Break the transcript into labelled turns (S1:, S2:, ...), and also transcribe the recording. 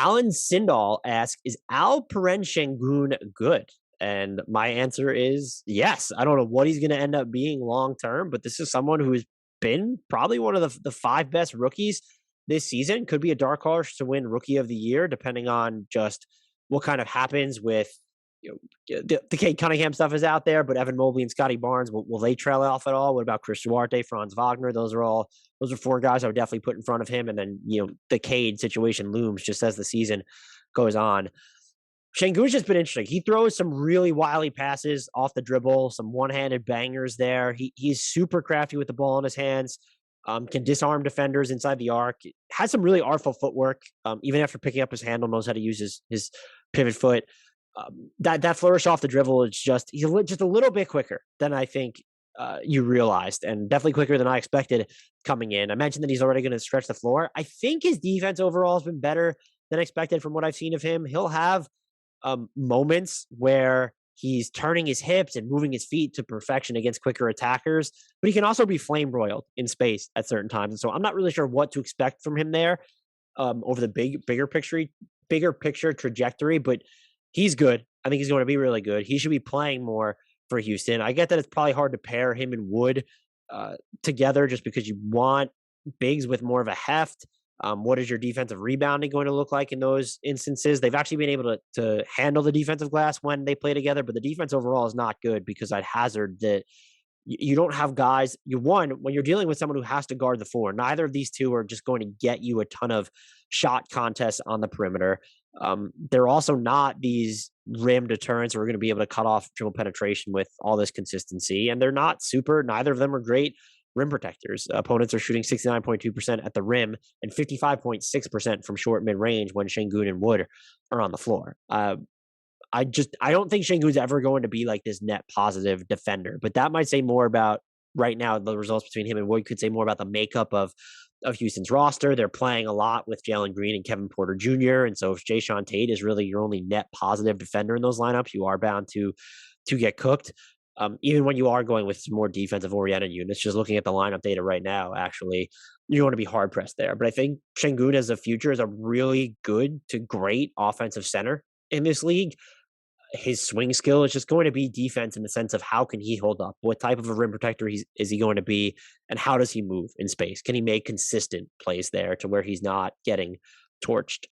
S1: Alan Sindall asks, is Alperen Sengun good? And my answer is yes. I don't know what he's going to end up being long term, but this is someone who's been probably one of the five best rookies this season. Could be a dark horse to win Rookie of the Year, depending on just what kind of happens with the Kate Cunningham stuff is out there, but Evan Mobley and Scotty Barnes, will they trail off at all? What about Chris Duarte, Franz Wagner? Those are four guys I would definitely put in front of him. And then, the Cade situation looms just as the season goes on. Şengün's just been interesting. He throws some really wily passes off the dribble, some one-handed bangers there. He's super crafty with the ball in his hands, can disarm defenders inside the arc, has some really artful footwork. Even after picking up his handle, knows how to use his pivot foot. That flourish off the dribble is he's just a little bit quicker than I think you realized, and definitely quicker than I expected coming in. I mentioned that he's already going to stretch the floor. I think his defense overall has been better than expected from what I've seen of him. He'll have moments where he's turning his hips and moving his feet to perfection against quicker attackers, but he can also be flame broiled in space at certain times. And so I'm not really sure what to expect from him there over the bigger picture trajectory, but he's good. I think he's going to be really good. He should be playing more for Houston. I get that it's probably hard to pair him and Wood together just because you want bigs with more of a heft. What is your defensive rebounding going to look like in those instances? They've actually been able to handle the defensive glass when they play together, but the defense overall is not good because I'd hazard that you don't have guys. When you're dealing with someone who has to guard the four, neither of these two are just going to get you a ton of shot contests on the perimeter. They're also not these rim deterrents who are going to be able to cut off dribble penetration with all this consistency. And they're not neither of them are great rim protectors. Opponents are shooting 69.2% at the rim and 55.6% from short mid range when Sengun and Wood are on the floor. I don't think Şengün's ever going to be like this net positive defender, but that might say more about right now. The results between him and Wood could say more about the makeup of Houston's roster. They're playing a lot with Jalen Green and Kevin Porter Jr. And so if Jae'Sean Tate is really your only net positive defender in those lineups, you are bound to get cooked. Even when you are going with some more defensive oriented units, just looking at the lineup data right now, actually, you're going to be hard pressed there. But I think Şengün as a future is a really good to great offensive center in this league. His swing skill is just going to be defense in the sense of how can he hold up? What type of a rim protector is he going to be? And how does he move in space? Can he make consistent plays there to where he's not getting torched?